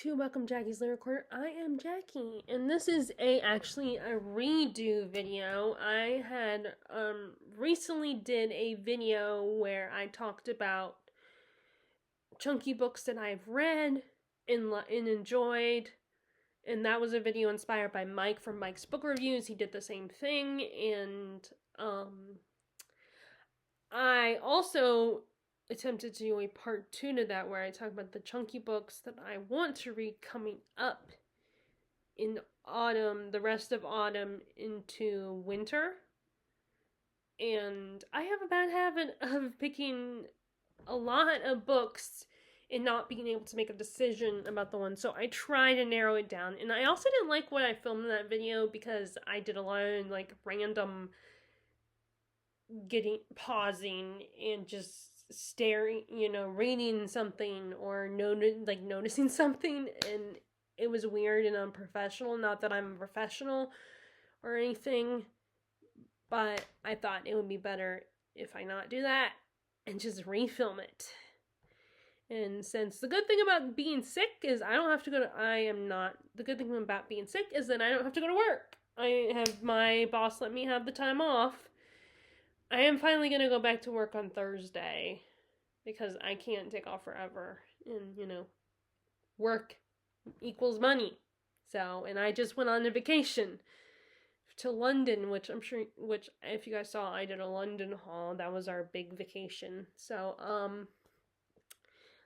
to Welcome Jackie's Lyric Corner. I am Jackie, and this is actually a redo video. I had recently did a video where I talked about chunky books that I've read and enjoyed, and that was a video inspired by Mike from Mike's Book Reviews. He did the same thing, and I also attempted to do a part 2 to that where I talk about the chunky books that I want to read coming up in autumn, the rest of autumn into winter. And I have a bad habit of picking a lot of books and not being able to make a decision about the one. So I try to narrow it down. And I also didn't like what I filmed in that video because I did a lot of random pausing and just staring, reading something or noticing something, and it was weird and unprofessional. Not that I'm a professional or anything, but I thought it would be better if I not do that and just refilm it. And since the good thing about being sick is the good thing about being sick is that I don't have to go to work. I have my boss let me have the time off. I am finally going to go back to work on Thursday because I can't take off forever. And, work equals money. So, and I just went on a vacation to London, which if you guys saw, I did a London haul. That was our big vacation. So,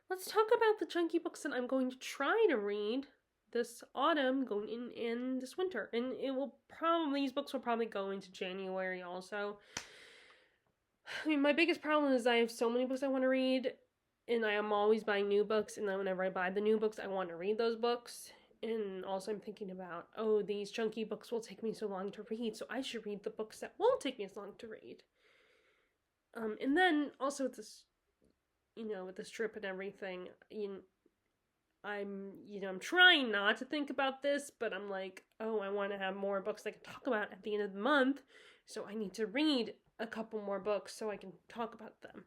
let's talk about the chunky books that I'm going to try to read this autumn, going in this winter. And these books will probably go into January also. I mean, my biggest problem is I have so many books I want to read, and I am always buying new books, and then whenever I buy the new books, I want to read those books. And also I'm thinking about, these chunky books will take me so long to read, so I should read the books that won't take me as long to read. And then also with this, with this trip and everything, I'm trying not to think about this, but I'm like, I want to have more books I can talk about at the end of the month, so I need to read a couple more books so I can talk about them.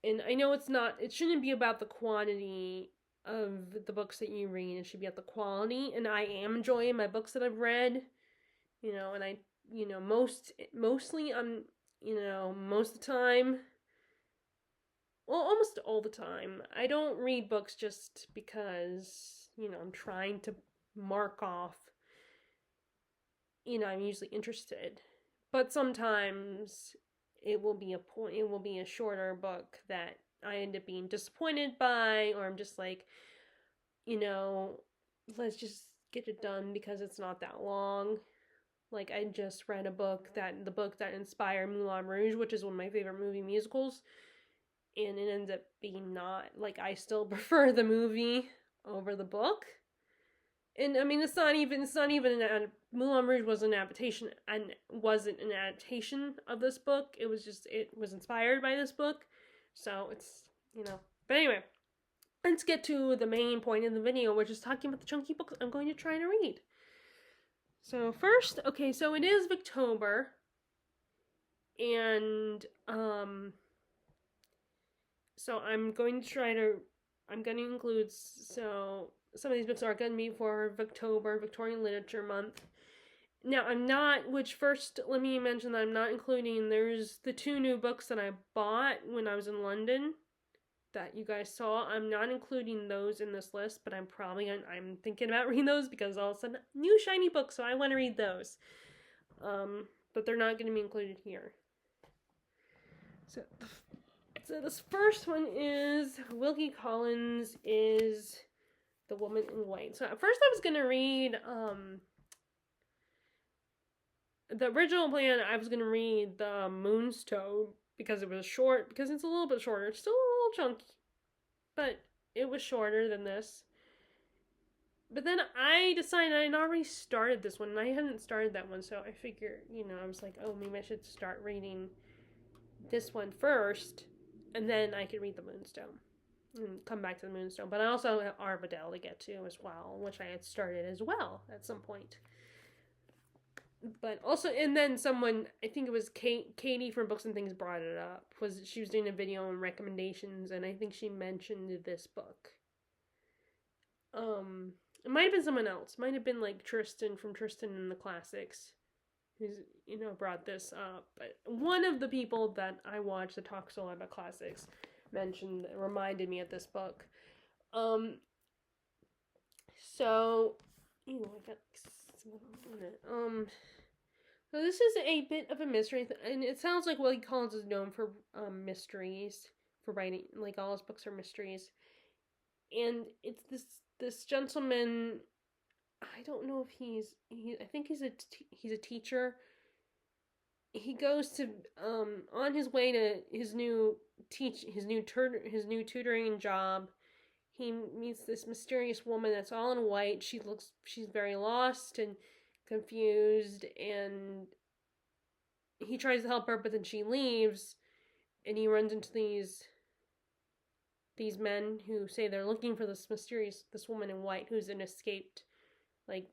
And I know it shouldn't be about the quantity of the books that you read. It should be about the quality. And I am enjoying my books that I've read, and I, mostly I'm, most of the time, well, almost all the time, I don't read books just because, I'm trying to mark off, I'm usually interested. But sometimes it will be a shorter book that I end up being disappointed by, or I'm just like, let's just get it done because it's not that long. Like, I just read the book that inspired Moulin Rouge, which is one of my favorite movie musicals, and it ends up being not, I still prefer the movie over the book. And I mean, it's not even Moulin Rouge wasn't an adaptation of this book. It was inspired by this book. So it's, but anyway, let's get to the main point of the video, which is talking about the chunky books I'm going to try to read. So first, so it is Victober, and so I'm going to include, so some of these books are going to be for Victorian Literature Month. Now, let me mention that I'm not including, there's the 2 new books that I bought when I was in London that you guys saw. I'm not including those in this list, but I'm thinking about reading those because all of a sudden, new shiny books, so I want to read those. But they're not going to be included here. So this first one is Wilkie Collins is The Woman in White. So at first I was going to read, the original plan, I was going to read The Moonstone because it's a little bit shorter. It's still a little chunky, but it was shorter than this. But then I decided I had already started this one, and I hadn't started that one, so I figured, I was like, maybe I should start reading this one first, and then I could read The Moonstone and come back to The Moonstone. But I also have Armadale to get to as well, which I had started as well at some point. But also, and then someone, I think it was Katie from Books and Things brought it up. She was doing a video on recommendations, and I think she mentioned this book. It might have been someone else. Might have been like Tristan from Tristan and the Classics, who's brought this up. But one of the people that I watch that talks a lot about classics reminded me of this book. Um, so I got so this is a bit of a mystery, and it sounds like Willie Collins is known for mysteries, for writing, like all his books are mysteries. And it's this gentleman. I don't know if I think he's a teacher. He goes to on his way to his new tutoring job. He meets this mysterious woman that's all in white. She's very lost and confused, and he tries to help her, but then she leaves, and he runs into these men who say they're looking for this woman in white who's an escaped, like,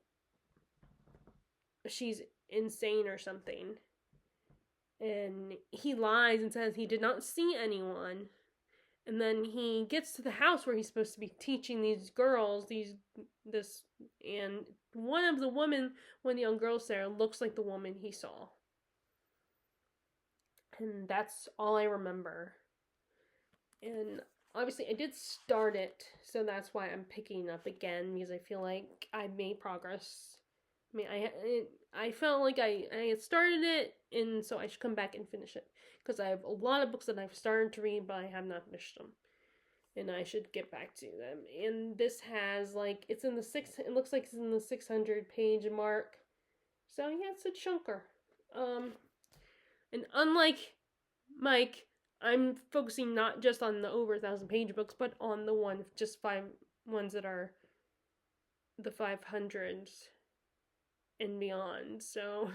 she's insane or something. And he lies and says he did not see anyone. And then he gets to the house where he's supposed to be teaching these girls, and one of the young girls there, looks like the woman he saw. And that's all I remember. And obviously I did start it, so that's why I'm picking up again, because I feel like I made progress. I mean, I felt like I had started it, and so I should come back and finish it, because I have a lot of books that I've started to read, but I have not finished them, and I should get back to them. And this has, like, it looks like it's in the 600 page mark, so yeah, it's a chunker. And unlike Mike, I'm focusing not just on the over 1,000 page books, but on the ones that are the 500s and beyond. So,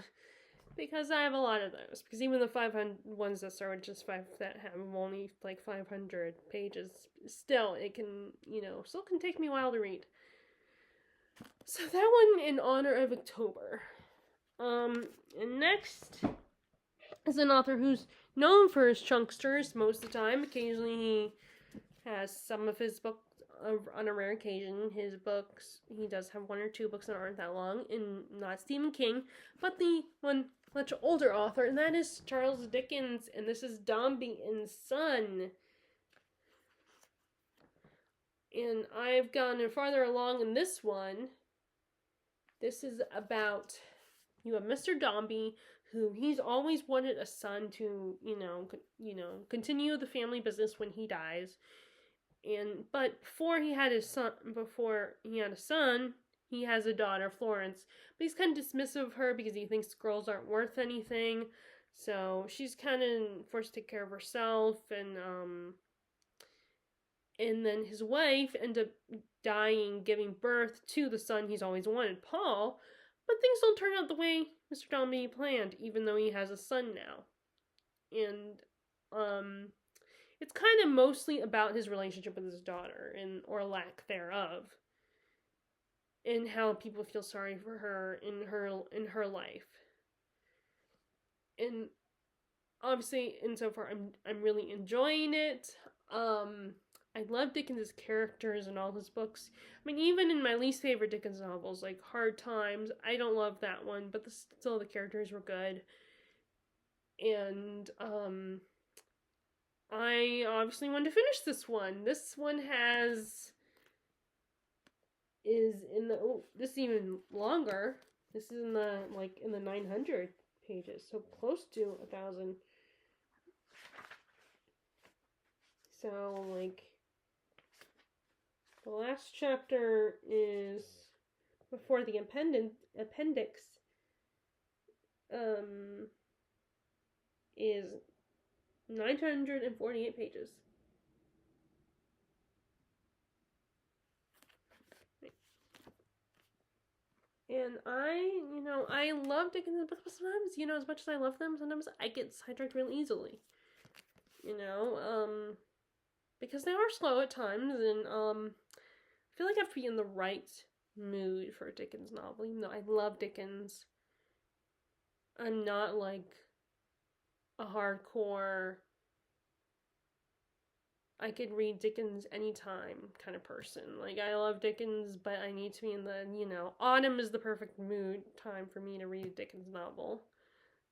because I have a lot of those, because even the 500 ones that start with just that have only like 500 pages, still it can take me a while to read. So that one in honor of October. And next is an author who's known for his chunksters most of the time. Occasionally he has some of his books, on a rare occasion, his books, he does have one or two books that aren't that long, and not Stephen King, but the one much older author, and that is Charles Dickens, and this is Dombey and Son. And I've gone farther along in this one. This is about, you have Mr. Dombey, who he's always wanted a son to, continue the family business when he dies. But before he had a son, he has a daughter, Florence. But he's kind of dismissive of her because he thinks girls aren't worth anything. So she's kind of forced to take care of herself, and then his wife ends up dying, giving birth to the son he's always wanted, Paul. But things don't turn out the way Mr. Dombey planned, even though he has a son now. And it's kind of mostly about his relationship with his daughter, or lack thereof, and how people feel sorry for her in her life. And obviously, and so far, I'm really enjoying it. I love Dickens' characters in all his books. I mean, even in my least favorite Dickens novels, like Hard Times, I don't love that one, but still the characters were good. And I obviously wanted to finish this one. This one this is even longer. This is in the 900 pages, so close to 1,000. So, like, the last chapter is before the appendix is 948 pages. And I love Dickens' books, but sometimes, as much as I love them, sometimes I get sidetracked real easily. Because they are slow at times, and I feel like I have to be in the right mood for a Dickens novel, even though I love Dickens. I'm not like a hardcore. I could read Dickens anytime kind of person. Like, I love Dickens, but I need to be in the, autumn is the perfect mood time for me to read a Dickens novel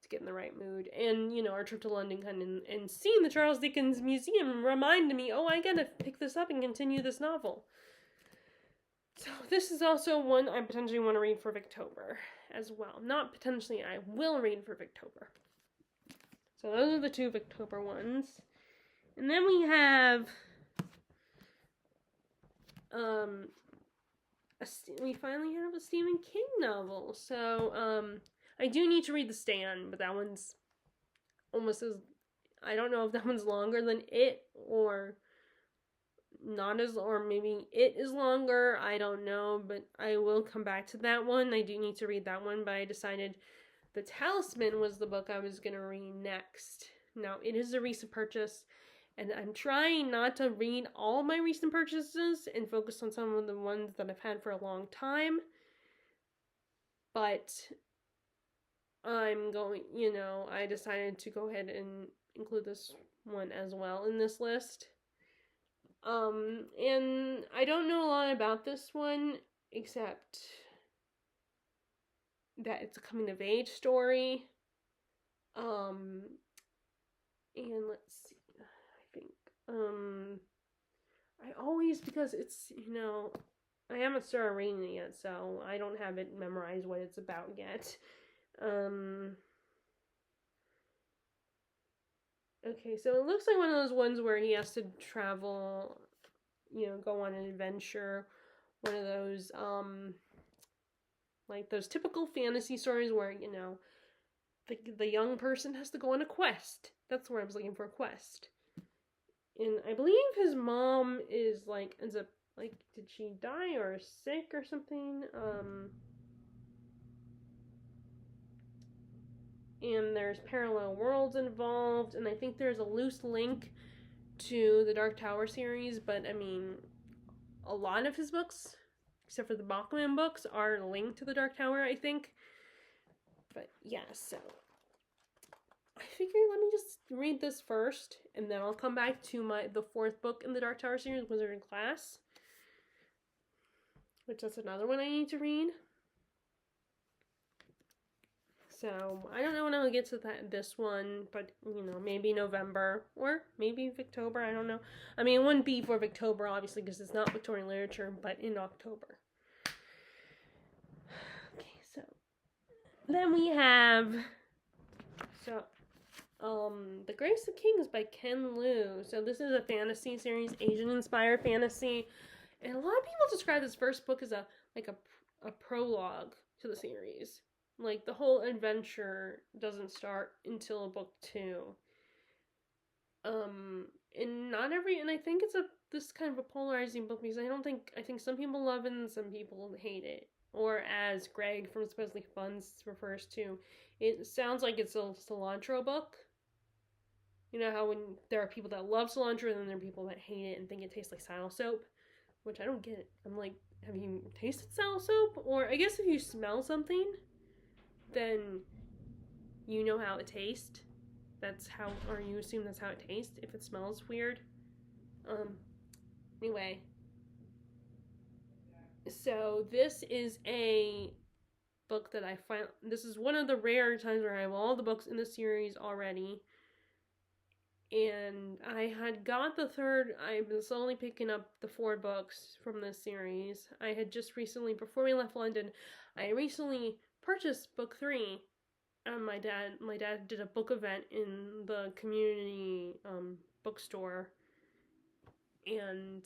to get in the right mood. And, our trip to London and seeing the Charles Dickens Museum reminded me, oh, I gotta pick this up and continue this novel. So this is also one I potentially want to read for Victober as well. Not potentially, I will read for Victober. So those are the two Victober ones. And then we have we finally have a Stephen King novel. So I do need to read The Stand, but that one's almost as, I don't know if that one's longer than it or not as, or maybe it is longer. I don't know, but I will come back to that one. I do need to read that one, but I decided The Talisman was the book I was going to read next. Now, it is a recent purchase, and I'm trying not to read all my recent purchases and focus on some of the ones that I've had for a long time. But I'm going, I decided to go ahead and include this one as well in this list. And I don't know a lot about this one, except that it's a coming of age story. And let's see, I think, I always, because it's, I haven't started reading it yet, so I don't have it memorized what it's about yet. Okay, so it looks like one of those ones where he has to travel, go on an adventure. One of those, like those typical fantasy stories where, the young person has to go on a quest. That's where I was looking for, a quest. And I believe his mom is, ends up, did she die or sick or something? And there's parallel worlds involved, and I think there's a loose link to the Dark Tower series, but I mean, a lot of his books, except for the Bachman books, are linked to the Dark Tower, I think. But yeah, so I figured let me just read this first, and then I'll come back to the fourth book in the Dark Tower series, Wizard in Class, which that's another one I need to read. So, I don't know when I'll get to this one, but, maybe November, or maybe Victober, I don't know. I mean, it wouldn't be for Victober, obviously, because it's not Victorian literature, but in October. Okay, so, then we have, The Grace of Kings by Ken Liu. So, this is a fantasy series, Asian-inspired fantasy, and a lot of people describe this first book as a prologue to the series. Like, the whole adventure doesn't start until book 2. And not every, and I think it's this kind of a polarizing book, because I think some people love it and some people hate it. Or as Greg from Supposedly Fun refers to, it sounds like it's a cilantro book. You know how when there are people that love cilantro and then there are people that hate it and think it tastes like saddle soap, which I don't get. I'm like, have you tasted saddle soap? Or I guess if you smell something, then you know how it tastes. Or you assume that's how it tastes if it smells weird. Anyway. So this is a book that this is one of the rare times where I have all the books in the series already. And I had got the third, I've been slowly picking up the 4 books from this series. I had just recently, before we left London, I recently purchased book 3. And my dad did a book event in the community bookstore, and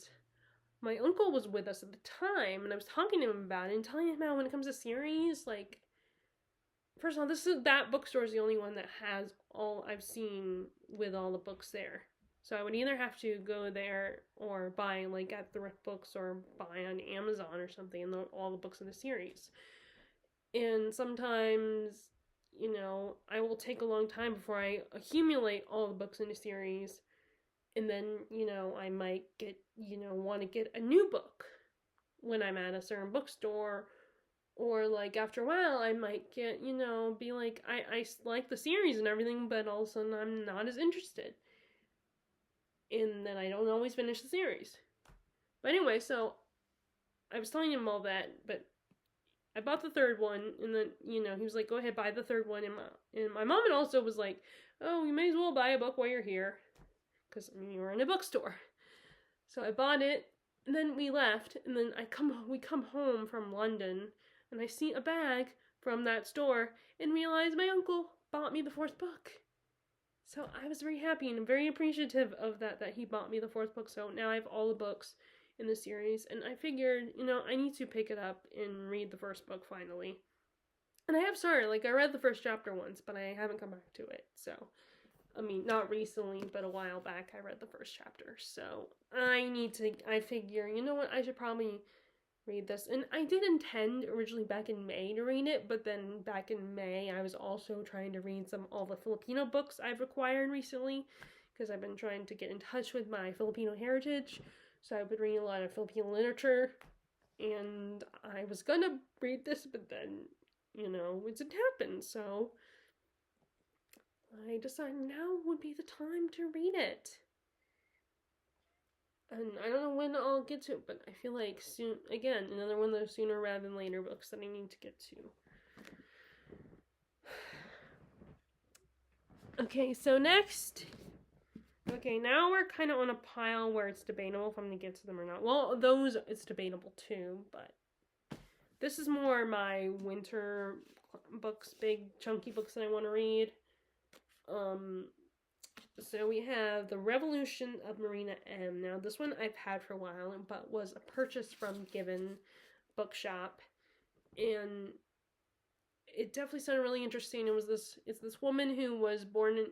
my uncle was with us at the time, and I was talking to him about it and telling him how when it comes to series, like, first of all, that bookstore is the only one that has all I've seen with all the books there. So I would either have to go there or buy at Thrift Books or buy on Amazon or something, and all the books in the series. And sometimes, I will take a long time before I accumulate all the books in a series. And then, I might get, want to get a new book when I'm at a certain bookstore. Or, after a while, I might get, be like, I like the series and everything, but all of a sudden I'm not as interested. and then I don't always finish the series. But anyway, so I was telling him all that, but I bought the third one, and then, he was like, go ahead, buy the third one. And my mom also was like, oh, you may as well buy a book while you're here, because, you were in a bookstore. So I bought it, and then we left, and then we come home from London, and I see a bag from that store, and realize my uncle bought me the fourth book. So I was very happy and very appreciative of that he bought me the fourth book. So now I have all the books in the series, and I figured, I need to pick it up and read the first book finally. And I have started, I read the first chapter once, but I haven't come back to it. So, not recently, but a while back I read the first chapter. So I figure, you know what, I should probably read this. And I did intend originally back in May to read it, but then back in May I was also trying to read all the Filipino books I've acquired recently, because I've been trying to get in touch with my Filipino heritage. So I've been reading a lot of Filipino literature, and I was gonna read this, but then, it didn't happen. So I decided now would be the time to read it. And I don't know when I'll get to it, but I feel like soon, again, another one of those sooner rather than later books that I need to get to. Okay, so next. Okay, now we're kind of on a pile where it's debatable if I'm going to get to them or not. Well, those, it's debatable too, but this is more my winter books, big chunky books that I want to read. So we have The Revolution of Marina M. Now, this one I've had for a while, but was a purchase from Given Bookshop, and it definitely sounded really interesting. It's this woman who was born in,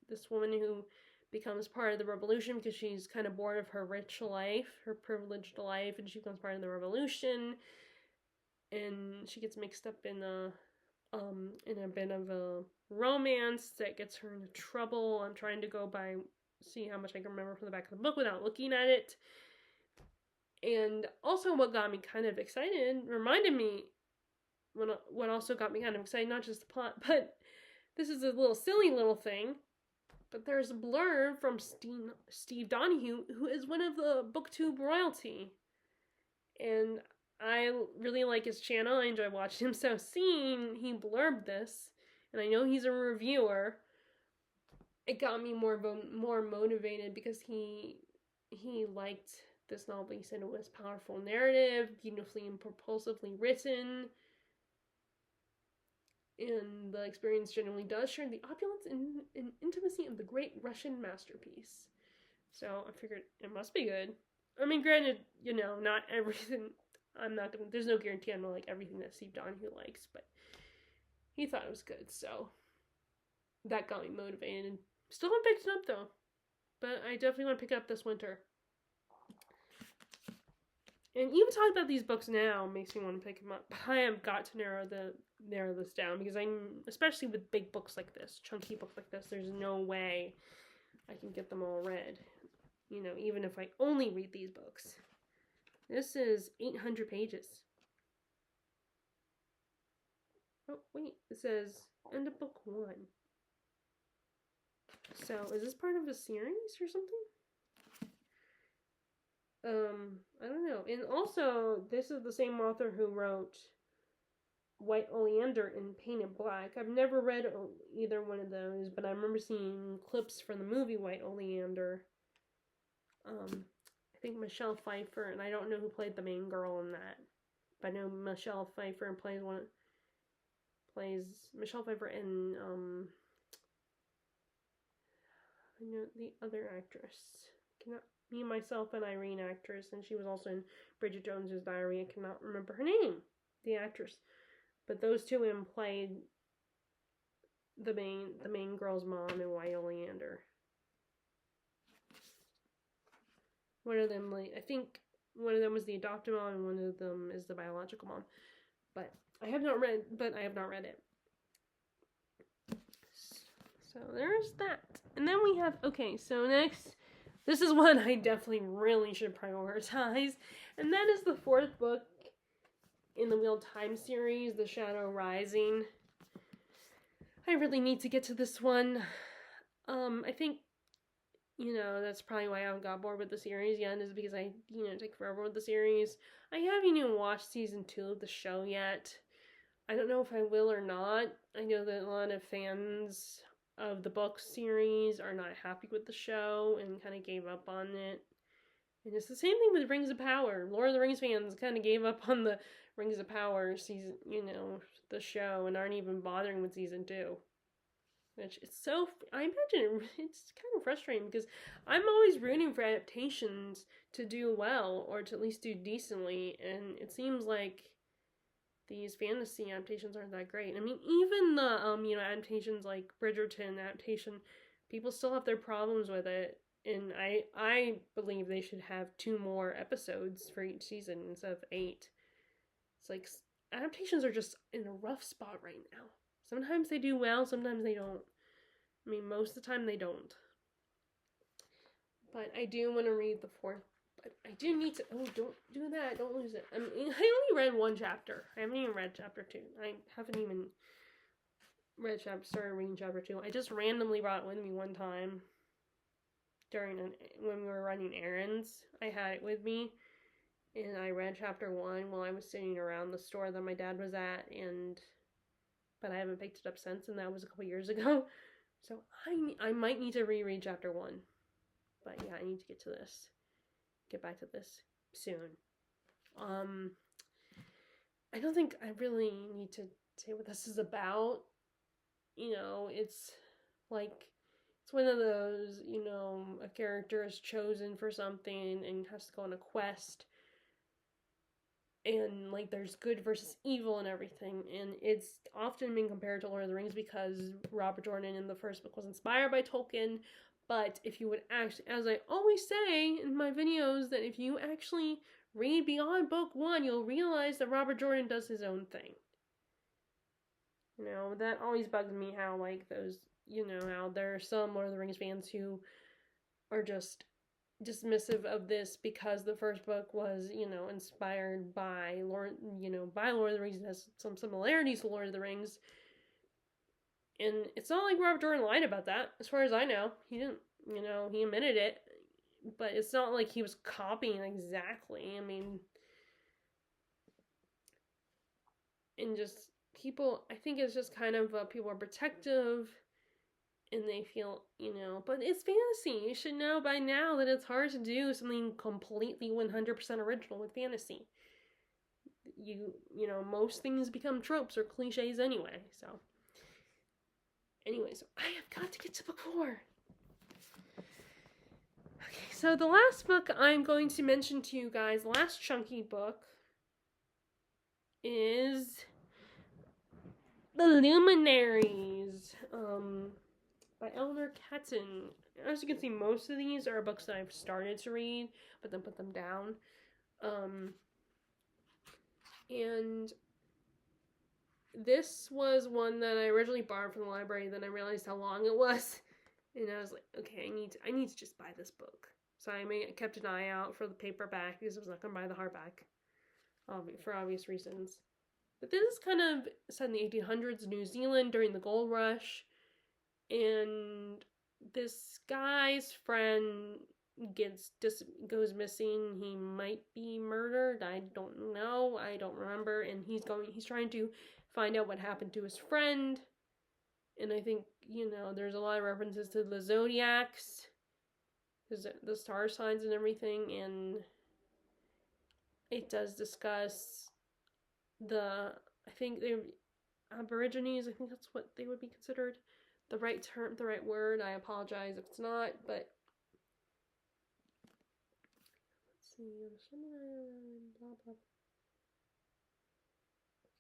this woman who becomes part of the revolution because she's kind of bored of her rich life, her privileged life, and she becomes part of the revolution, and she gets mixed up in a bit of a romance that gets her into trouble. I'm trying to see how much I can remember from the back of the book without looking at it. And also what got me kind of excited, reminded me, what also got me kind of excited, not just the plot, but this is a little silly little thing, but there's a blurb from Steve Donahue, who is one of the BookTube royalty. And I really like his channel. I enjoy watching him. So seeing he blurbed this, and I know he's a reviewer, it got me more motivated, because he liked this novel. He said it was powerful narrative, beautifully and propulsively written, and the experience generally does share the opulence and intimacy of the great Russian masterpiece. So I figured it must be good. Granted, not everything. There's no guarantee I'm gonna like everything that Steve Donahue likes, but he thought it was good, so that got me motivated. And still haven't picked it up though, but I definitely want to pick it up this winter. And even talking about these books now makes me want to pick them up, but I have got to narrow this down, because especially with big books like this, chunky books like this, there's no way I can get them all read, even if I only read these books. This is 800 pages. Oh, wait. It says end of book 1. So, is this part of a series or something? I don't know. And also, this is the same author who wrote White Oleander and Painted Black. I've never read either one of those, but I remember seeing clips from the movie White Oleander. I think Michelle Pfeiffer, and I don't know who played the main girl in that, but I know Michelle Pfeiffer plays Michelle Pfeiffer and I know the other actress. Me, Myself, and Irene actress, and she was also in Bridget Jones's Diary. I cannot remember her name, the actress, but those two women played the main girl's mom in White Oleander. One of them, I think one of them was the adopted mom, and one of them is the biological mom. But I have not read it. So there's that. And then we have, so next, this is one I definitely really should prioritize. And that is the fourth book in the Wheel Time series, The Shadow Rising. I really need to get to this one. I think you know, that's probably why I got bored with the series yet, is because I, you know, take forever with the series. I haven't even watched season 2 of the show yet. I don't know if I will or not. I know that a lot of fans of the book series are not happy with the show and kind of gave up on it. And it's the same thing with Rings of Power. Lord of the Rings fans kind of gave up on the Rings of Power season, you know, the show, and aren't even bothering with season 2. Which it's so, I imagine it's kind of frustrating because I'm always rooting for adaptations to do well or to at least do decently, and it seems like these fantasy adaptations aren't that great. I mean, even the you know, adaptations like Bridgerton adaptation, people still have their problems with it, and I believe they should have 2 more episodes for each season instead of 8. It's like adaptations are just in a rough spot right now. Sometimes they do well, sometimes they don't. I mean, most of the time they don't. But I do want to read the 4th. But I do need to. Oh, don't do that. Don't lose it. I mean, I only read 1 chapter. I haven't even read chapter 2. I haven't even started reading chapter 2. I just randomly brought it with me one time when we were running errands. I had it with me, and I read chapter 1 while I was sitting around the store that my dad was at, but I haven't picked it up since, and that was a couple years ago. So I might need to reread chapter 1. But yeah, I need to get back to this soon. I don't think I really need to say what this is about. You know, it's like, it's one of those, you know, a character is chosen for something and has to go on a quest. And, like, there's good versus evil and everything. And it's often been compared to Lord of the Rings because Robert Jordan in the first book was inspired by Tolkien. But if you would actually, as I always say in my videos, that if you actually read beyond book 1, you'll realize that Robert Jordan does his own thing. You know, that always bugs me how, like, those, you know, how there are some Lord of the Rings fans who are just dismissive of this because the first book was, you know, inspired by Lord of the Rings and has some similarities to Lord of the Rings. And it's not like Robert Jordan lied about that, as far as I know. He didn't, you know, he admitted it. But it's not like he was copying exactly. I mean, and just people, I think it's just kind of people are protective and they feel, you know, but it's fantasy. You should know by now that it's hard to do something completely 100% original with fantasy. You know, most things become tropes or cliches anyway, so. Anyways, I have got to get to book 4. Okay, so the last book I'm going to mention to you guys, the last Chunkie book, is The Luminaries, by Eleanor Catton. As you can see, most of these are books that I've started to read, but then put them down. And this was one that I originally borrowed from the library, then I realized how long it was, and I was like, okay, I need to just buy this book. So I kept an eye out for the paperback because I was not going to buy the hardback, for obvious reasons. But this is kind of set in the 1800s, New Zealand, during the gold rush, and this guy's friend goes missing. He might be murdered. I don't know. I don't remember. And he's trying to find out what happened to his friend. And I think, you know, there's a lot of references to the zodiacs, the star signs and everything, and it does discuss I think they're Aborigines. I think that's what they would be considered. The right term, the right word. I apologize if it's not, but let's see. Blah, blah.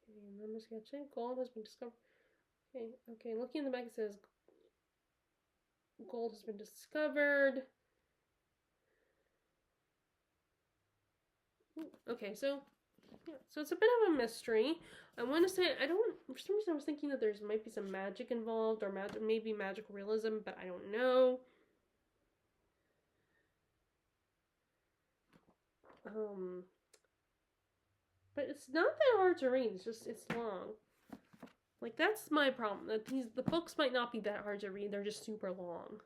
Okay, remember sketching. Gold has been discovered. Okay. Looking in the back, it says gold has been discovered. Okay, so yeah, so it's a bit of a mystery. I want to say, for some reason I was thinking that there's might be some magic involved, or maybe magical realism, but I don't know. But it's not that hard to read, it's long. Like, that's my problem, that the books might not be that hard to read, they're just super long.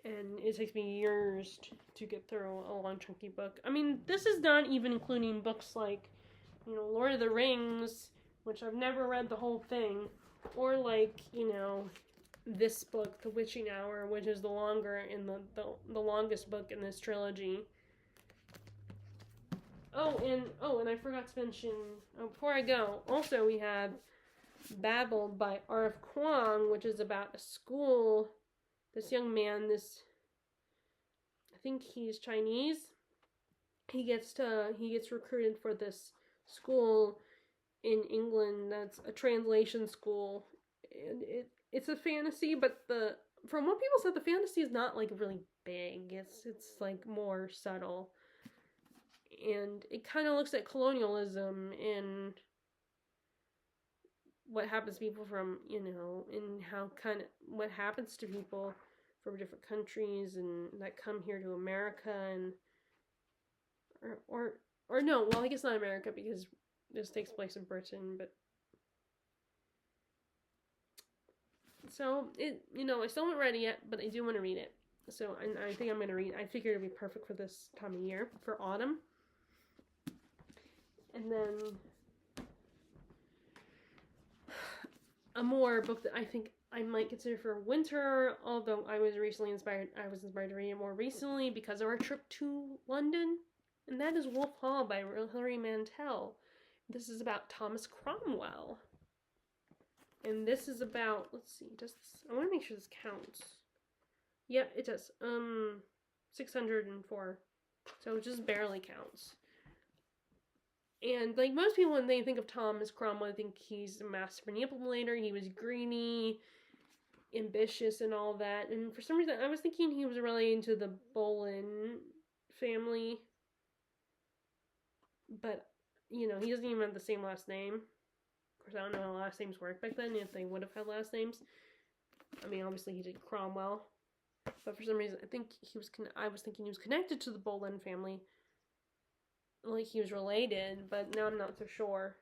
And it takes me years to get through a long, chunky book. I mean, this is not even including books like, Lord of the Rings, which I've never read the whole thing, or like, this book, The Witching Hour, which is the longer and the longest book in this trilogy. And I forgot to mention, before I go, also we have Babel by R.F. Kuang, which is about a school. This young man, I think he's Chinese. He gets recruited for this school in England that's a translation school, and it's a fantasy, but from what people said, the fantasy is not like really big. It's like more subtle, and it kind of looks at colonialism and what happens to people from, and how kind of what happens to people from different countries and that come here to America, and or no, well, I guess not America because this takes place in Britain, but so I still haven't read it yet, but I do want to read it. So I think I'm going to read. I figured it'd be perfect for this time of year, for autumn. And then a more book that I think I might consider for winter, although I was inspired to read it more recently because of our trip to London, and that is Wolf Hall by Hilary Mantel. This is about Thomas Cromwell. And this is about, let's see, I want to make sure this counts. Yeah, it does. 604. So it just barely counts. And like most people, when they think of Thomas Cromwell, I think he's a master manipulator. He was greedy, ambitious, and all that. And for some reason, I was thinking he was related to the Boleyn family. But, he doesn't even have the same last name. Of course, I don't know how last names work back then, if they would have had last names. I mean, obviously he did Cromwell. But for some reason, I was thinking he was connected to the Boleyn family. Like he was related, but now I'm not so sure.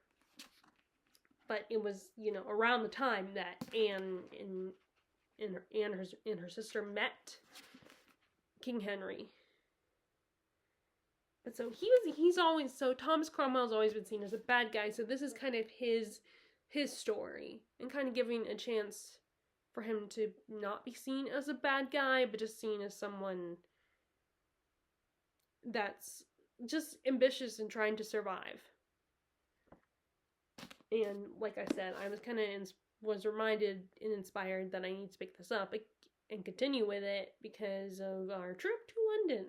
But it was, around the time that Anne and her sister met King Henry. But so Thomas Cromwell's always been seen as a bad guy, so this is kind of his story, and kind of giving a chance for him to not be seen as a bad guy, but just seen as someone that's just ambitious and trying to survive. And like I said, I was kind of was reminded and inspired that I need to pick this up and continue with it because of our trip to London.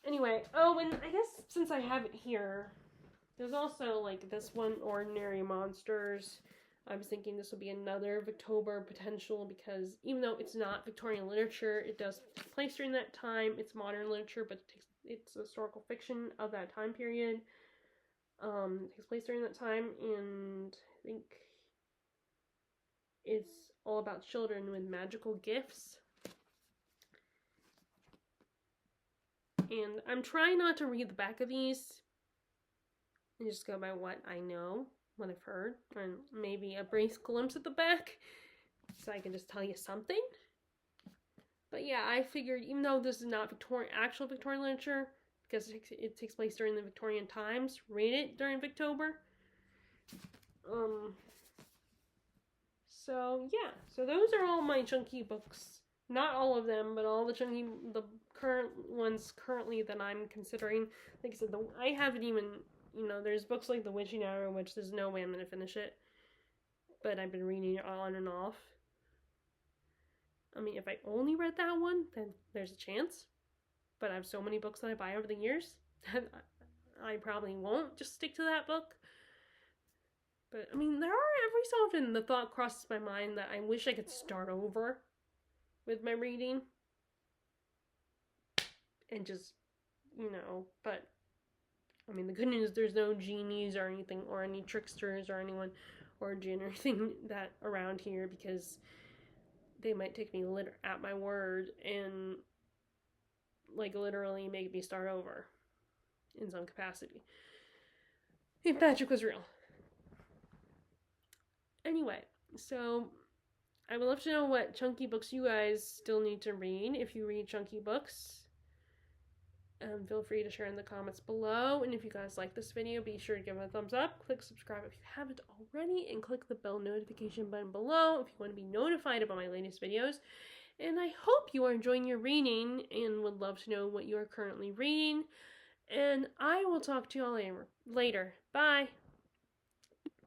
Anyway, and I guess since I have it here, there's also like this one, Ordinary Monsters. I was thinking this will be another Victober potential because even though it's not Victorian literature, it does take place during that time. It's modern literature, but it's historical fiction of that time period. It takes place during that time, and I think it's all about children with magical gifts. And I'm trying not to read the back of these and just go by what I know, what I've heard, and maybe a brief glimpse at the back so I can just tell you something. But yeah, I figured even though this is not actual Victorian literature, because it takes place during the Victorian times, read it during Victober. So yeah, so those are all my chunky books. Not all of them, but all the current ones currently that I'm considering. Like I said, I haven't even, there's books like The Witching Hour, which there's no way I'm going to finish it. But I've been reading it on and off. I mean, if I only read that one, then there's a chance. But I have so many books that I buy over the years that I probably won't just stick to that book. But, I mean, there are every so often the thought crosses my mind that I wish I could start over with my reading. And just, but, I mean, the good news is there's no genies or anything, or any tricksters or anyone, or jinn or anything that around here, because they might take me at my word and, like, literally make me start over in some capacity. If magic was real. Anyway, so I would love to know what Chunky books you guys still need to read if you read Chunky books. Feel free to share in the comments below. And if you guys like this video, be sure to give it a thumbs up. Click subscribe if you haven't already. And click the bell notification button below if you want to be notified about my latest videos. And I hope you are enjoying your reading and would love to know what you are currently reading. And I will talk to you all later. Bye.